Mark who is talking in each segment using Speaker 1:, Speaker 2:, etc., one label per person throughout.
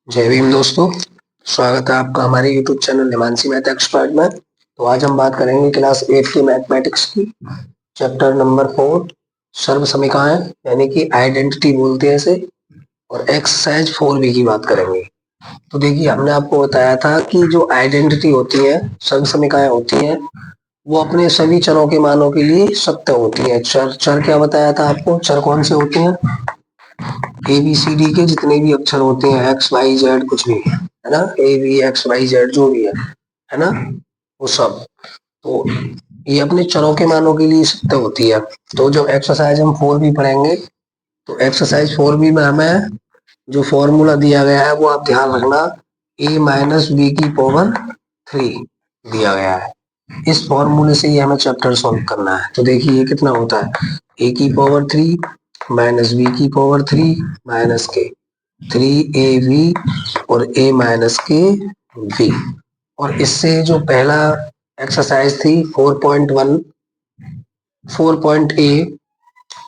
Speaker 1: जय भीम दोस्तों। स्वागत है आपका हमारे YouTube channel Himanshi math expert में। तो आज हम बात करेंगे क्लास 8 की मैथमेटिक्स की चैप्टर नंबर 4 सर्व समीकरण यानी कि आइडेंटिटी बोलते हैं इसे, और एक्सरसाइज 4B की बात करेंगे। तो देखिए, हमने आपको बताया था कि जो आइडेंटिटी होती है, सर्व समीकरण होती है, वो अपने सभी चरों के मानों के लिए सत्य होती है। चर चर क्या बताया था आपको? चर कौन से होते हैं? ABCD के जितने भी अक्षर होते हैं, XYZ कुछ भी है ना, ABXYZ जो भी है ना, वो सब। तो ये अपने चरों के मानों के लिए सत्य होती है। तो जब एक्सरसाइज हम 4B पढ़ेंगे, तो एक्सरसाइज 4B में हमें जो फॉर्मूला दिया गया है वो आप ध्यान रखना, A-B की पावर 3 दिया गया है। इस फॉर्मूले से ही हमें चैप्टर सॉल्व करना है। तो देखिए ये कितना होता है, A की पावर 3 माइनस B की पावर 3 माइनस के 3AB और A माइनस के V। और इससे जो पहला एक्सरसाइज थी 4.1 4.A,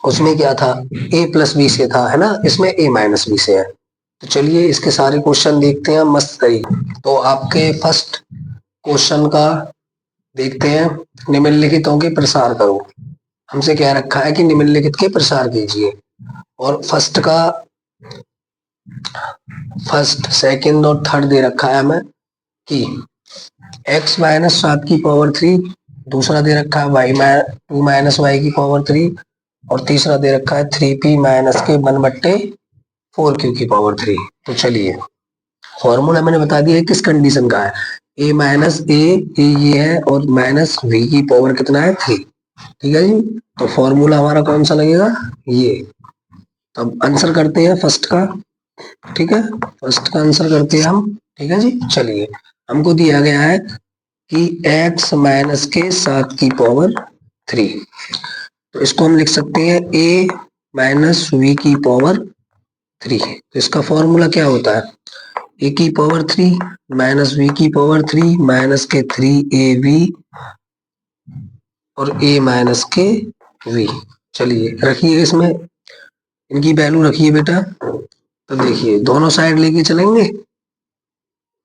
Speaker 1: उसमें क्या था, A+B से था, है ना, इसमें A-B से है। तो चलिए इसके सारे क्वेश्चन देखते हैं मस्त तरीके। तो आपके फर्स्ट क्वेश्चन का देखते हैं, निम्नलिखितों के प्रसार करो। हमसे क्या रखा है कि निम्नलिखित के प्रसार कीजिए। और फर्स्ट सेकंड और थर्ड दे रखा है हमें कि x माइनस 7 की पावर 3, दूसरा दे रखा है y 2 माइनस वाई की पावर 3, और तीसरा दे रखा है 3p माइनस के 1/4q की पावर 3। तो चलिए फॉर्मूला मैंने बता दिया है किस कंडीशन का है, a माइनस ए ये है, और माइनस v की पावर कितना है 3। ठीक है जी। तो फॉर्मूला हमारा कौन सा लगेगा, ये। तब आंसर करते हैं फर्स्ट का। ठीक है, फर्स्ट का आंसर करते हैं हम। ठीक है जी। चलिए, हमको दिया गया है कि x माइनस के 7 की पावर 3, तो इसको हम लिख सकते हैं a माइनस v की पावर 3। तो इसका फॉर्मूला क्या होता है, a की पावर 3 माइनस v की पावर 3 माइनस के 3ab और a माइनस के v। चलिए रखिए, इसमें इनकी वैल्यू रखिए बेटा। तो देखिए दोनों साइड लेके चलेंगे।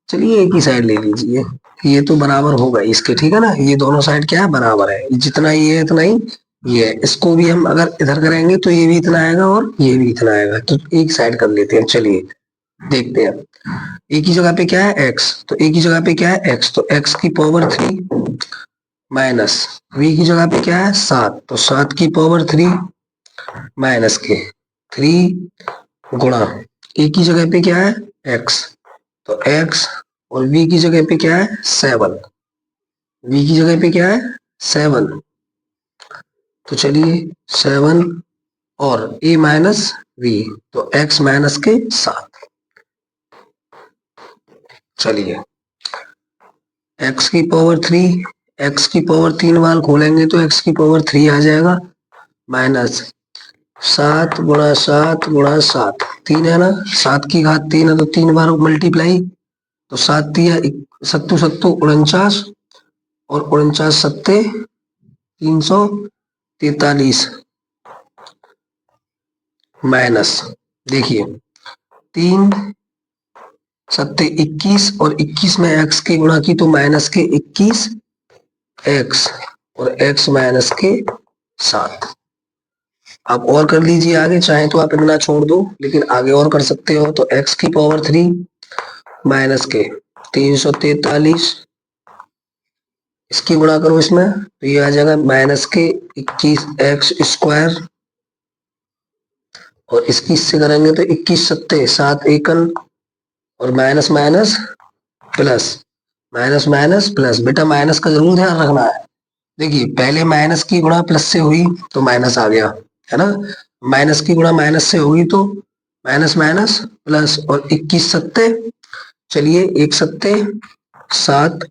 Speaker 1: चलिए एक ही साइड ले लीजिए, ये तो बराबर होगा इसके, ठीक है ना। ये दोनों साइड क्या है, बराबर है, जितना ये है इतना ही ये है। इसको भी हम अगर इधर करेंगे तो ये भी इतना आएगा और ये भी इतना आएगा, तो एक साइड कर लेते हैं। चलिए देखते हैं, एक ही जगह पे क्या है x, तो एक ही जगह पे क्या है x, तो x की पावर 3 माइनस v की जगह पे क्या है 7, तो 7 की पावर 3 माइनस के 3 गुणा a की जगह पे क्या है x, तो x, और v की जगह पे क्या है 7, v की जगह पे क्या है 7। तो चलिए 7 और a माइनस v, तो x माइनस के 7। चलिए x की पावर 3 बार खोलेंगे तो x की पावर 3 आ जाएगा, माइनस 7 गुणा 7 गुणा 7, 3 है ना, 7 की घात 3 है, तो 3 बार मल्टीप्लाई, तो 7 दिया सत्तू सत्तू 49, और 49 सत्ते 343, माइनस देखिए 3 सत्ते 21, और 21 में x की गुणा की तो माइनस के 21 x, और x माइनस के 7। आप और कर लीजिए आगे, चाहे तो आप इतना छोड़ दो, लेकिन आगे और कर सकते हो। तो x की पावर 3 माइनस के 343, इसकी गुणा करो इसमें, तो ये आ जाएगा माइनस के 21x², और इसकी इससे करेंगे तो 21 सत्ते 7 एकन, और minus minus plus, minus minus plus. बेटा माइनस का जरूर ध्यान रखना है। देखिए पहले माइनस की गुणा प्लस से हुई तो माइनस आ गया, है ना, माइनस की गुणा माइनस से होगी तो माइनस माइनस प्लस, और 21 सत्ते, चलिए 1 सत्ते 7,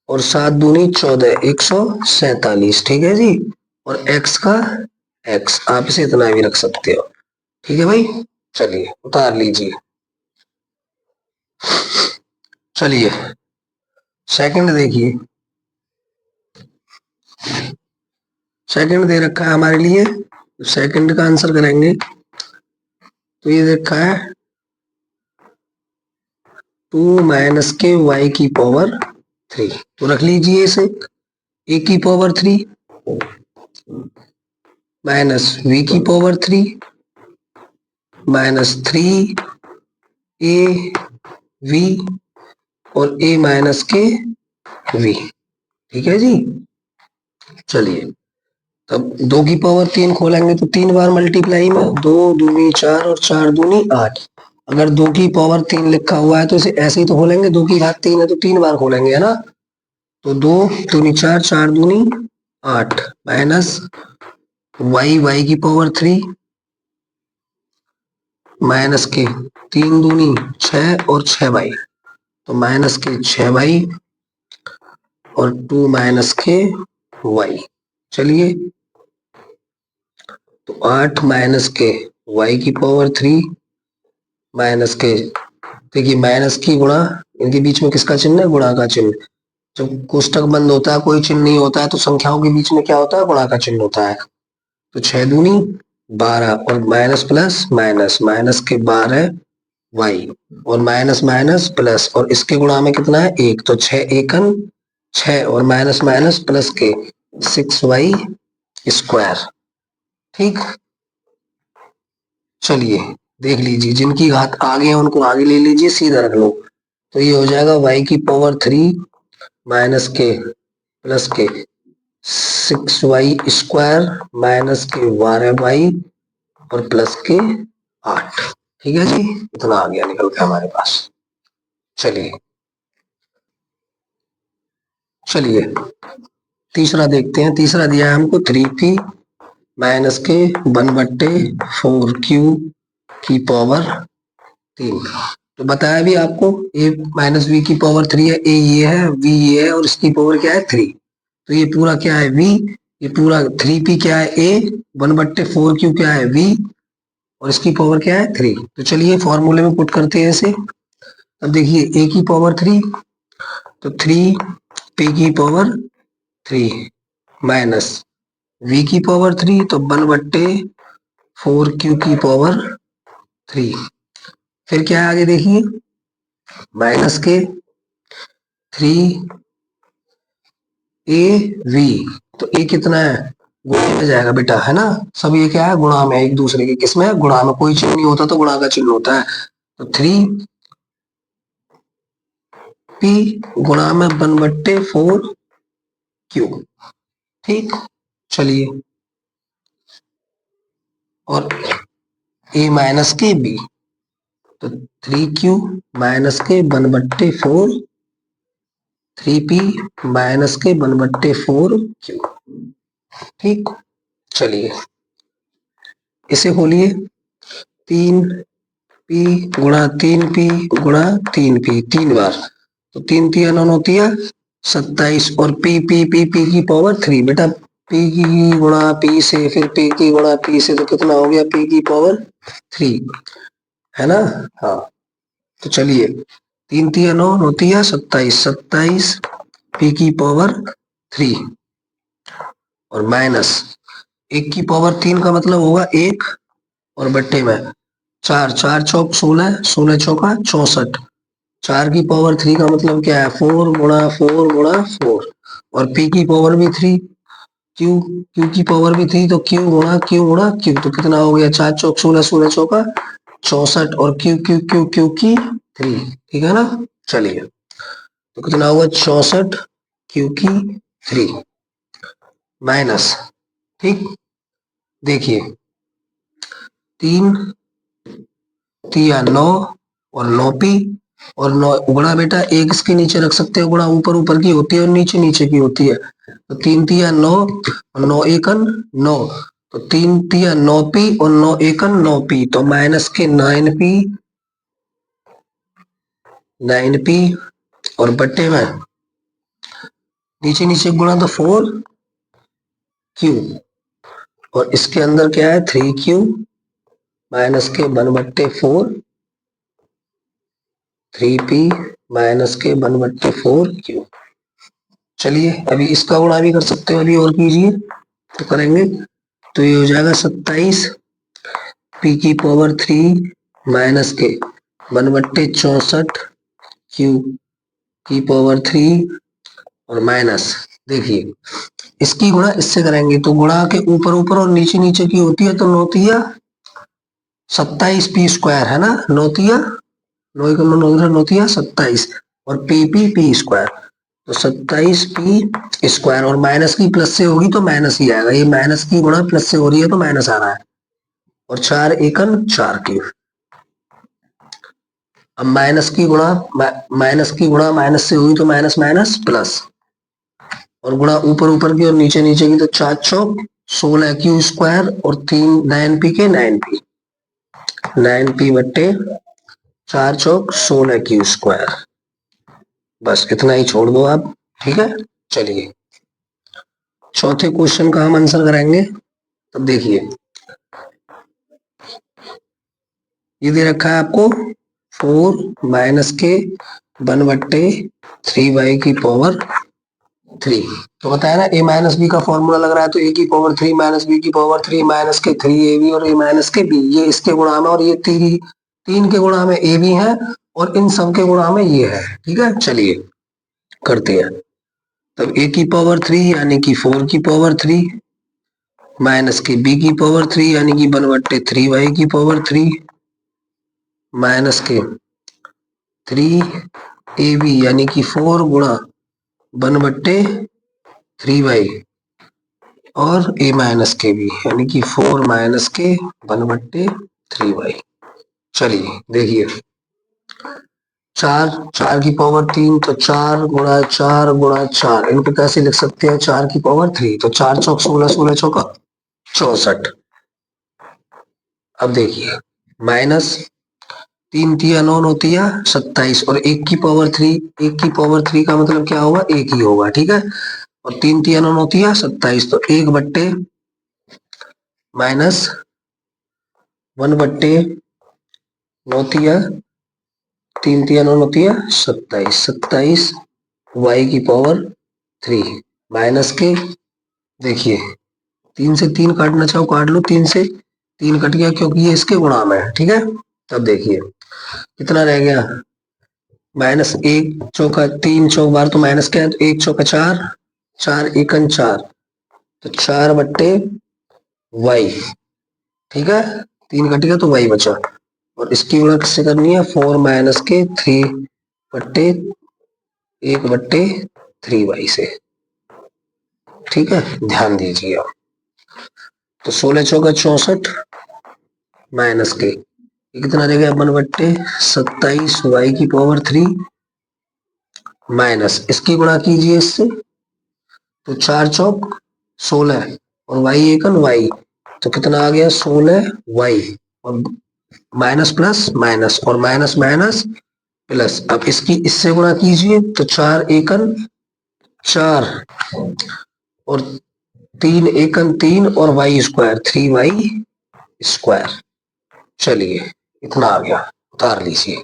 Speaker 1: और 7 दूनी 14, 147। ठीक है जी। और x का x, आप इसे इतना भी रख सकते हो। ठीक है भाई, चलिए उतार लीजिए। चलिए सेकंड देखिए, सेकंड दे रखा है हमारे लिए, सेकंड का आंसर करेंगे तो ये देखा है 2 माइनस के y की पावर 3। तो रख लीजिए इसे a की पावर 3 माइनस v की पावर 3 माइनस 3 a v और a माइनस के v। ठीक है जी। चलिए तब 2 की पावर 3 खोलेंगे तो 3 बार मल्टीप्लाई में 2 दूनी 4 और 4 दूनी 8। अगर 2 की पावर 3 लिखा हुआ है तो इसे ऐसे ही तो खोलेंगे, 2 की घात 3 है तो 3 बार खोलेंगे, है ना। तो 2 दूनी 4, 4 दूनी 8 माइनस y की पावर 3 माइनस के 3 दूनी 6 और 6y, तो माइनस के 6y और 2 माइनस के y। चलिए तो 8 माइनस के y की पावर 3 माइनस के, देखिए माइनस की गुणा, इनके बीच में किसका चिन्ह है, गुणा का चिन्ह। जब कोष्टक बंद होता है कोई चिन्ह नहीं होता है तो संख्याओं के बीच में क्या होता है, गुणा का चिन्ह होता है। तो 6 दूनी 12 और माइनस प्लस माइनस, माइनस के 12 y और माइनस माइनस प्लस, और इसके गुणा में कितना है 1, तो 6 एकन 6 और माइनस माइनस प्लस के 6y स्क्वायर। ठीक, चलिए देख लीजिए, जिनकी घात आगे है उनको आगे ले लीजिए, सीधा रख लो। तो ये हो जाएगा y की पावर 3 माइनस के प्लस के 6y स्क्वायर माइनस के 12y और प्लस के 8। ठीक है जी, इतना आ गया निकल के हमारे पास। चलिए चलिए तीसरा देखते हैं। तीसरा दिया है हमको 3p माइनस के 1/4q की पावर 3। तो बताया भी आपको a माइनस v की पावर 3 है, a ये है, v ये है और इसकी पावर क्या है 3। तो ये पूरा क्या है v, ये पूरा 3p क्या है a, 1/4q क्या है v और इसकी पावर क्या है 3। तो चलिए फॉर्मूले में पुट करते हैं इसे। अब देखिए a की पावर 3 तो 3p की पावर 3 माइनस v की पावर 3 तो 1/4q की पावर 3। फिर क्या है आगे देखिए, माइनस के 3 ए वी, तो ए कितना है, गुणा में जाएगा बेटा, है ना। सब ये क्या है, गुणा में, एक दूसरे के किसमें, गुणा में। कोई चिन्ह नहीं होता तो गुणा का चिन्ह होता है। तो 3p गुणा में 1/4q। ठीक, चलिए और a माइनस के b, तो 3q माइनस के 1/4, 3p माइनस के 1/4q। ठीक, चलिए इसे खोलिए, 3p गुणा 3p गुणा 3p 3 बार, तो 3 3 होती है 27 और p की पावर 3। बेटा p की गुणा p से, फिर p की गुणा p से, तो कितना हो गया p की पावर 3, है ना। हाँ तो चलिए 3 3 होती है 27, 27 p की पावर 3 और माइनस 1 की पावर 3 का मतलब होगा 1 और बट्टे में 4, 4 चौक 16, 16 चौका 64। 4 की पावर 3 का मतलब क्या है, 4 गुणा 4 गुणा 4 और p की पावर भी 3, q की पावर भी 3, तो q गुणा q गुणा q, तो कितना हो गया 4 चौक 16, 16 चौका 64 और q की 3। ठीक है ना। चलिए तो कितना होगा 64 q की 3 माइनस, ठीक, देखिए 3 तिया 9 और 9p और 9 गुणा, बेटा एक इसके नीचे रख सकते हो, गुणा ऊपर ऊपर की होती है और नीचे नीचे की होती है। तो 3 तिया 9 और 9 एकन 9, तो 3 तिया 9p और 9 एकन 9p, तो माइनस के 9p और बट्टे में नीचे नीचे गुणा तो 4q और इसके अंदर क्या है 3q माइनस के 1/4, 3p माइनस के 1/4q। चलिए अभी इसका गुणा भी कर सकते हो, अभी और कीजिए तो करेंगे, तो ये हो जाएगा 27 p की पावर 3 माइनस के 1/64 क्यू की पावर 3 और माइनस, देखिए इसकी गुणा इससे करेंगे तो गुणा के ऊपर ऊपर और नीचे नीचे की होती है तो नौतिया 27 पी स्क्वायर है ना, नौतिया नौतिया 27 और पी स्क्वायर, तो 27 पी स्क्वायर और माइनस की प्लस से होगी तो माइनस ही आएगा, ये माइनस की गुणा प्लस से हो रही है तो माइनस आ रहा है, और 4 एकन 4 क्यूब। अब माइनस की गुणा माइनस से हुई तो माइनस माइनस प्लस, और गुणा ऊपर ऊपर की और नीचे नीचे की तो 4 चौक 16 क्यू स्क्वायर और 3 9 पी के 9 पी बट्टे 4 चौक 16 क्यू स्क्वायर, बस इतना ही छोड़ दो आप। ठीक है, चलिए चौथे क्वेश्चन का हम आंसर करेंगे। तब देखिए ये दे रखा है आपको 4 माइनस के 1/3 की पावर 3, तो बताया ना ए माइनस बी का फॉर्मूला लग रहा है, तो ए की पावर 3 माइनस बी की पावर 3 माइनस के 3ab और ए माइनस के बी, ये इसके गुणा में और ये तीन के गुणा में ए बी है और इन सब के गुणा में ये है। ठीक है, चलिए करते हैं। तब ए की पावर 3 यानी कि 4 की पावर 3 माइनस के बी की पावर 3 यानी कि 1/3 की पावर 3 माइनस के 3ab यानी कि 4 गुणा 1/3 और a माइनस के बी यानी कि 4 माइनस के 1/3। चलिए देखिए 4 की पावर 3 तो 4 गुणा 4 गुणा 4, इनको कैसे लिख सकते हैं 4 की पावर 3, तो 4 चौक 16 16 चौका 64। अब देखिए माइनस 3 तिया 9 9 तिया 27 और 1 की पावर 3 का मतलब क्या होगा, 1 ही होगा। ठीक है, और 3 तिया 9 9 तिया 27, तो 1 बट्टे माइनस 1/9 तिया 3 तिया 9 9 तिया 27 वाई की पावर 3 माइनस के, देखिए 3 से 3 काटना चाहो काट लो, 3 से 3 कट गया क्योंकि ये इसके गुणा में है। ठीक है, तब देखिए कितना रह गया, माइनस 1 चौका 3 चौक बार तो माइनस क्या है, तो 1 चौका 4 4 एकन 4, तो 4/y। ठीक है, 3 कट गया तो y बचा, और इसकी गुणा किससे करनी है, 4 माइनस के 1/3y से। ठीक है, ध्यान दीजिए आप, तो 16 चौका 64 माइनस के कितना रह गया 1/27 y की पावर 3 माइनस, इसकी गुणा कीजिए इससे, तो 4 चौक 16 और y एकन y, तो कितना आ गया 16y और माइनस प्लस माइनस और माइनस माइनस प्लस। अब इसकी इससे गुणा कीजिए तो 4 एकन 4 और 3 एकन 3 और y स्क्वायर 3y स्क्वायर। चलिए इतना आ गया, उतार लीजिए।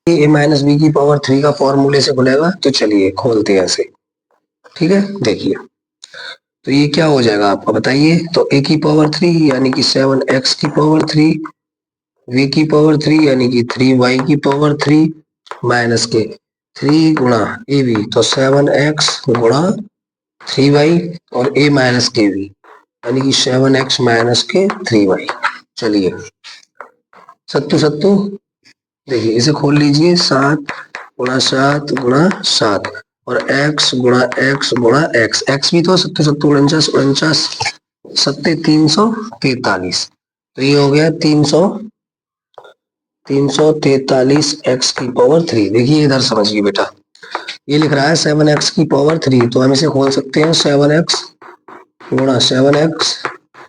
Speaker 1: ए माइनस बी की पावर 3 का फॉर्मूले से खुलेगा, तो चलिए खोलते हैं ऐसे। ठीक है, देखिए तो ये क्या हो जाएगा आपका बताइए, तो ए की पावर 3 यानी कि 7x की पावर 3 v की पावर 3 यानी कि 3y की पावर 3 माइनस के 3 गुणा ए बी, तो 7x गुणा 3y और a माइनस के बी यानी कि 7x माइनस के 3y। चलिए सत्तू सत्तू, देखिए इसे खोल लीजिए, 7 गुणा 7 गुणा 7 और x गुणा x गुणा x, x भी तो सत्तू सत्तू 49 49 सत्ते 343, तो ये हो गया 343 x की पावर 3। देखिए इधर समझिए बेटा, ये लिख रहा है 7x की पावर 3, तो हम इसे खोल सकते हैं 7x गुणा 7x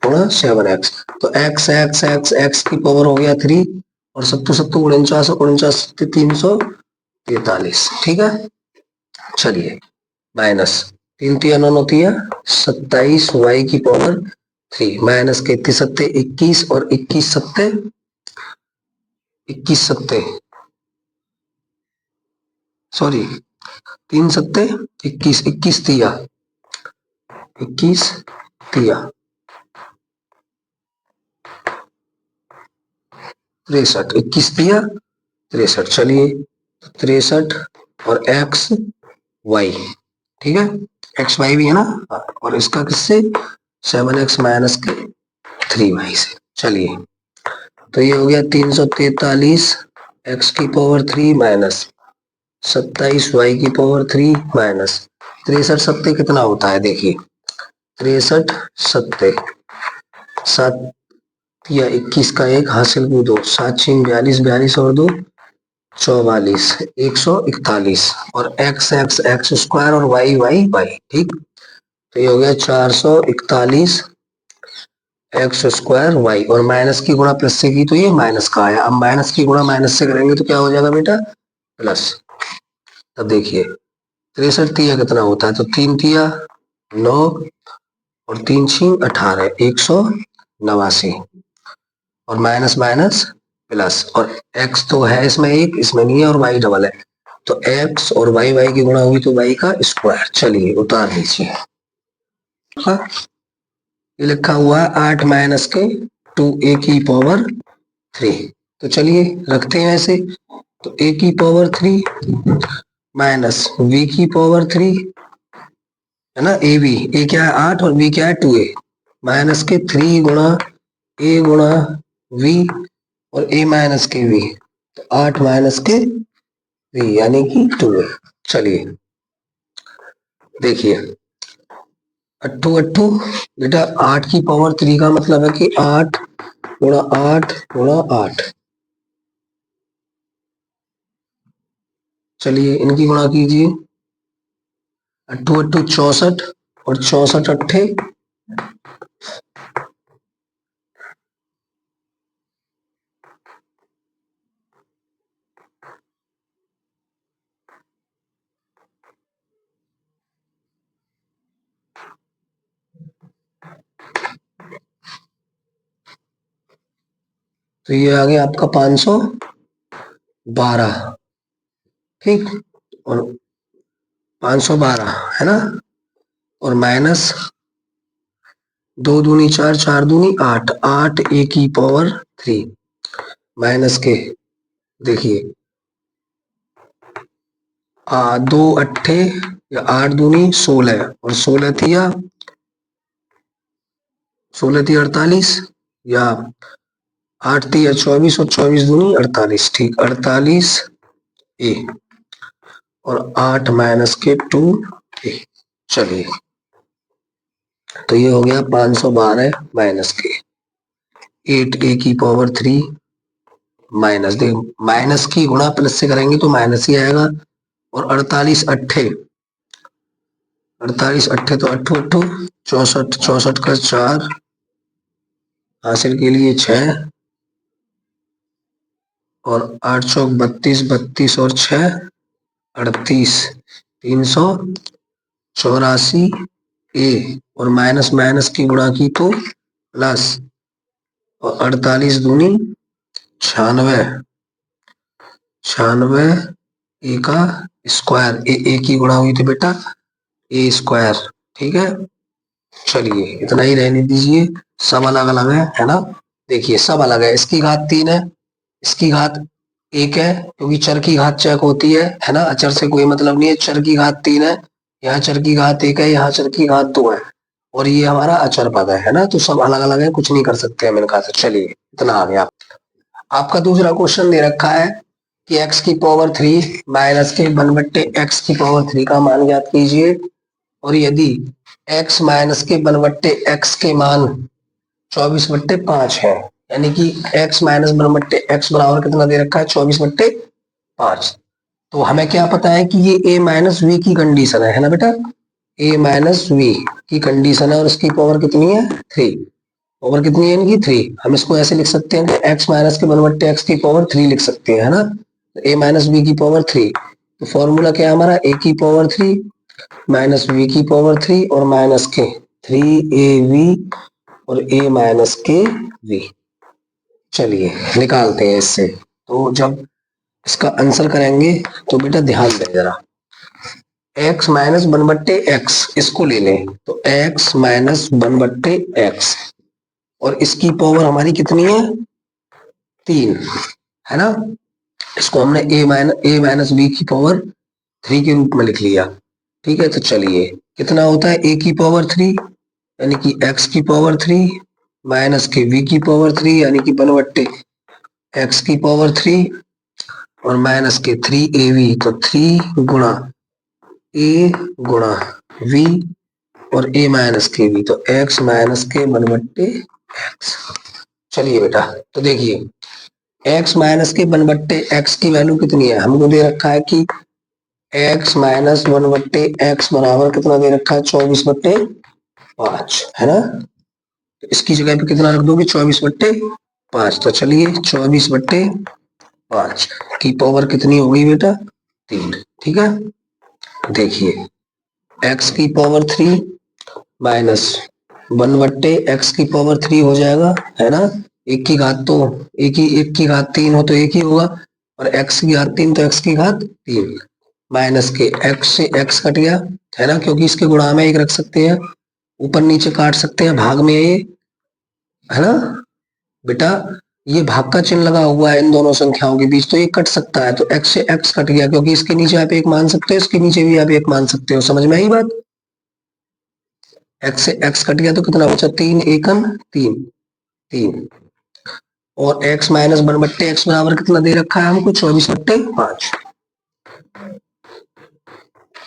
Speaker 1: गुणा 7x, तो x x x x की पावर हो गया 3 और सत्तू सत्तू 49 49 343। ठीक है, चलिए माइनस 3 तिया 9 9 तिया 27 y की पावर 3 माइनस के 31 सत्ते 21 और 21 सत्ते सॉरी 3 सत्ते 21 21 तिया 63 21 तिया 63। चलिए 63 और एक्स वाई, ठीक है, एक्स वाई भी है ना, और इसका किससे 7x माइनस के 3y से। चलिए तो ये हो गया 343 एक्स की पावर 3 माइनस 27 वाई की पावर 3 माइनस 63 सत्ते कितना होता है, देखिए 63 सत्ते 7 या 21 का एक हासिल को 2, 7 6 42, 42 और 2 44, 141 और एक्स एक्स एक्स स्क्वायर और वाई वाई वाई, ठीक। तो ये हो गया 441 एक्स स्क्वायर वाई, और माइनस की गुणा प्लस से की तो ये माइनस का आया। अब माइनस की गुणा माइनस से करेंगे तो क्या हो जाएगा बेटा, प्लस। अब देखिए 63 तिया कितना होता है, तो 3 तिया 9 और 3 6 18, 189 और माइनस माइनस प्लस, और x तो है इसमें एक, इसमें नहीं है, और y डबल है, तो x और y y की गुणा हुई तो y का स्क्वायर। चलिए उतार दीजिए, ये लिखा हुआ है 8 माइनस के 2a की पावर 3। तो चलिए रखते हैं ऐसे, तो a की पावर 3 माइनस v की पावर 3 है ना, ए बी, ए क्या है 8 और b क्या है 2a, माइनस के 3 गुणा a गुणा v और a माइनस के v, तो 8 माइनस के v यानी कि 2a। चलिए देखिए अट्ठू अट्ठू बेटा 8 की पावर 3 का मतलब है कि 8 गुणा 8 गुणा 8। चलिए इनकी गुणा कीजिए, अट्ठू अट्ठू 64 और 64 अट्ठे 512, तो ये आ गया आपका 512, ठीक, और 512 है ना, और माइनस 2 दूनी 4, 4 दूनी 8, 8 a की पावर 3 माइनस के, देखिए 2 अट्ठे या 8 दूनी 16 और 16 थिया 48 या 8 थिया 24 और 24 दूनी 48, ठीक 48 ए और 8 माइनस के 2 ए। चलिए तो ये हो गया 512 माइनस के 8 ए की पावर 3 माइनस, देखो माइनस की गुणा प्लस से करेंगे तो माइनस ही आएगा, और 48 अट्ठे 48 अट्ठे तो अट्ठू अट्ठू 64, 64 का 4 हासिल के लिए 6 और 8 चौक 32, 32 और 6 38, 384 ए और माइनस माइनस की गुणा की तो प्लस, और 48 दूनी 96, 96 ए का स्क्वायर, ए की गुणा हुई थी बेटा ए स्क्वायर, ठीक है। चलिए इतना ही रहने दीजिए, सब अलग अलग है ना, देखिए सब अलग है, इसकी घात 3 है, इसकी घात 1 है, क्योंकि चर की घात चेक होती है ना, अचर से कोई मतलब नहीं है, चर की घात 3 है, यहाँ चर की घात 1 है, यहाँ चर की घात 2 है, और ये हमारा अचर पद है ना, तो सब अलग अलग है, कुछ नहीं कर सकते हम इनका। तो चलिए इतना आ गया। आपका दूसरा क्वेश्चन दे रखा है कि x की पावर 3 माइनस के 1/x एक्स की पावर 3 का मान ज्ञात कीजिए, और यदि x माइनस के 1/x के मान 24/5 है, यानी कि x माइनस 1/x बराबर कितना दे रखा है 24/5, तो हमें क्या पता है कि ये a माइनस वी की कंडीशन है ना बेटा, a माइनस वी की कंडीशन है, और इसकी पावर कितनी है 3, पावर कितनी है इनकी 3, हम इसको ऐसे लिख सकते हैं कि x माइनस के 1/x की पावर 3 लिख सकते हैं, है ना, a माइनस बी की पावर 3, तो फॉर्मूला क्या है हमारा a की पावर 3 माइनस v की पावर 3 और माइनस के 3ab और a माइनस के v। चलिए निकालते हैं इससे, तो जब इसका आंसर करेंगे तो बेटा ध्यान दें जरा, x माइनस 1/x इसको ले लें, तो x माइनस 1/x और इसकी पावर हमारी कितनी है 3, है ना, इसको हमने ए माइनस बी की पावर 3 के रूप में लिख लिया। ठीक है, तो चलिए कितना होता है ए की पावर 3 यानी कि एक्स की पावर 3 माइनस के वी की पावर 3 यानी कि 1/, एक्स की पावर 3 और माइनस के 3ab, तो 3 गुणा ए गुणा वी और ए माइनस के वी, तो एक्स माइनस के 1/x। चलिए बेटा, तो देखिए एक्स माइनस के 1/x की वैल्यू कितनी है, हमको दे रखा है कि एक्स माइनस 1/x बराबर कितना दे रखा है, 24/5 है ना। तो इसकी जगह पे कितना रख दोगे, 24/5। तो चलिए 24/5 की पावर कितनी हो गई बेटा, 3। ठीक है, देखिए x की पावर 3 माइनस 1/x की पावर 3 हो जाएगा, है ना। एक की घात तो एक की घात 3 हो तो एक ही होगा, और x की घात 3 तो x की घात 3 माइनस के x से x कट गया, है ना, क्योंकि इसके गुणा में एक रख सकते हैं, ऊपर नीचे काट सकते हैं, भाग में ये, है ना बेटा। ये भाग का चिन्ह लगा हुआ है इन दोनों संख्याओं के बीच, तो ये कट सकता है, तो x से x कट गया, क्योंकि इसके नीचे आप एक मान सकते हो, इसके नीचे भी आप एक मान सकते हो। समझ में आई बात, x से x कट गया तो कितना बचा, 3 एकन 3 3, और x माइनस 1/x बराबर कितना दे रखा है हमको, 24/5।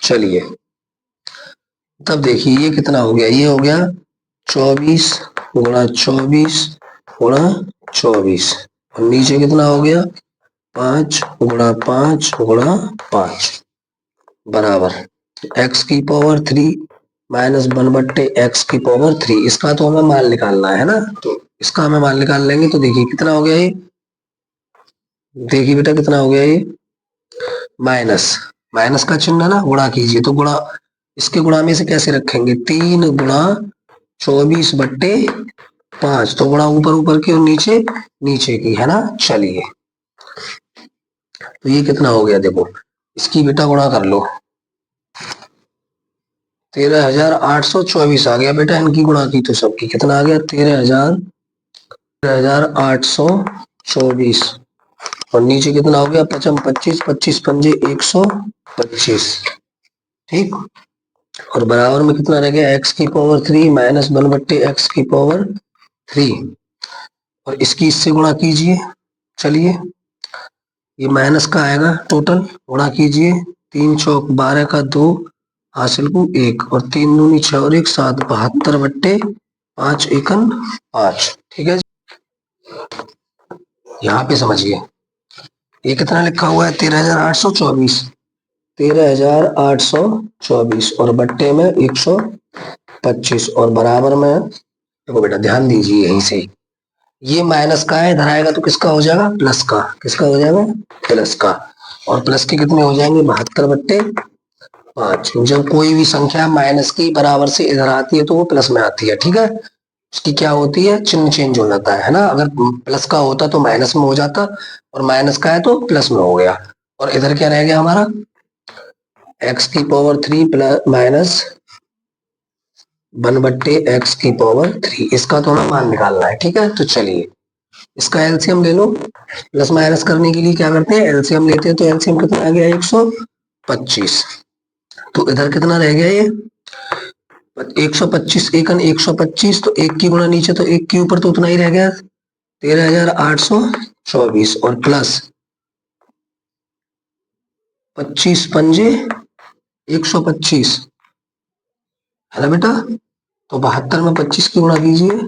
Speaker 1: चलिए तब देखिए ये कितना हो गया, ये हो गया 24 गुणा 24 गुणा 24, और नीचे कितना हो गया 5 गुणा 5 गुणा 5 बराबर x की पावर 3 माइनस 1/x की पावर 3। इसका तो हमें मान निकालना है ना, तो इसका हमें मान निकाल लेंगे। तो देखिए कितना हो गया ये, देखिए बेटा कितना हो गया ये, माइनस माइनस का चिन्ह ना, गुणा कीजिए, तो गुणा इसके गुणा में से कैसे रखेंगे, 3 गुणा 24/5, तो गुणा ऊपर ऊपर की और नीचे नीचे की, है ना। चलिए तो ये कितना हो गया, देखो इसकी बेटा गुणा कर लो, 13,824 आ गया बेटा, इनकी गुणा की तो सबकी कितना आ गया, 13,824, और नीचे कितना हो गया, 5 25 25 पंजे 125। ठीक, और बराबर में कितना रह गया, x की पावर 3 माइनस 1/x की पावर 3, और इसकी इससे गुणा कीजिए। चलिए ये माइनस का आएगा, टोटल गुणा कीजिए, 3 चौक 12 का 2 हासिल को 1, और 3 दूनी 6 और 1 7, 72/5 एकन 5। ठीक है, यहाँ पे समझिए ये कितना लिखा हुआ है, 13,824, 13,824 और बट्टे में 125, और बराबर में, देखो बेटा ध्यान दीजिए यहीं से, ये माइनस का है, इधर आएगा तो किसका हो जाएगा, प्लस का, किसका हो जाएगा, प्लस का, और प्लस के कितने हो जाएंगे, 72/5। जब कोई भी संख्या माइनस की बराबर से इधर आती है तो वो प्लस में आती है। ठीक है, उसकी क्या होती है, चिन्ह चेंज हो जाता है ना। अगर प्लस का होता तो माइनस में हो जाता, और माइनस का है तो प्लस में हो गया, और इधर क्या रह गया हमारा, x की पावर 3 प्लस माइनस 1/x की पावर 3, इसका तो हमें मान निकालना है। ठीक है, तो चलिए इसका एलसीएम ले लो, प्लस माइनस करने के लिए क्या करते हैं, एलसीएम लेते हैं, तो एलसीएम कितना आ गया, 125, तो इधर कितना रह गया ये 125 एकन 125, तो एक की गुणा नीचे तो एक के ऊपर तो उतना ही रह गया, 13,824, और प्लस 25 पंजे 125, है ना बेटा। तो 72 में 25 की गुणा कीजिए,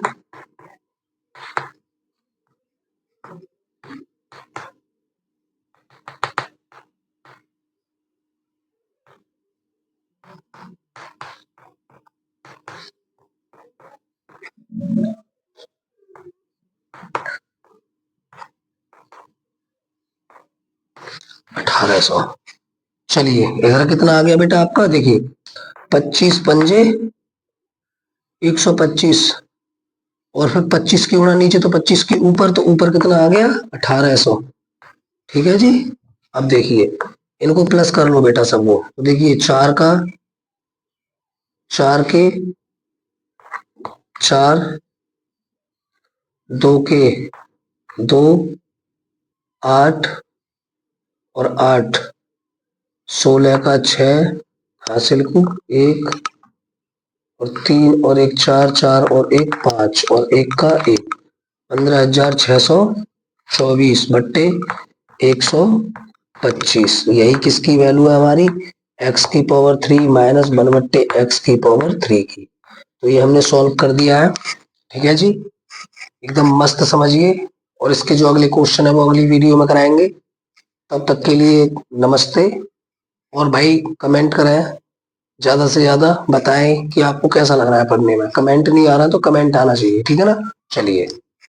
Speaker 1: अठारह सौ। चलिए इधर कितना आ गया बेटा आपका, देखिए 25 पंजे 125, और फिर 25 की गुणा नीचे तो 25 के ऊपर, तो ऊपर कितना आ गया 1800। ठीक है जी, अब देखिए इनको प्लस कर लो बेटा सबको, तो देखिए 4 का 4 के 4, 2 के 2, 8 और 8, 16 का 6 हासिल को 1 और 3 और 1 4, 4 और 1 5 और 1 का 1, 15,624 बट्टे 125। यही किसकी वैल्यू है हमारी, x की पावर 3 माइनस 1 बट्टे x की पावर 3 की। तो ये हमने सॉल्व कर दिया है। ठीक है जी, एकदम मस्त समझिए। और इसके जो अगले क्वेश्चन है वो अगली वीडियो में कराएंगे। तब तक के लिए नमस्ते। और भाई कमेंट करें, ज्यादा से ज्यादा बताएं कि आपको कैसा लग रहा है पढ़ने में। कमेंट नहीं आ रहा तो कमेंट आना चाहिए, ठीक है ना। चलिए।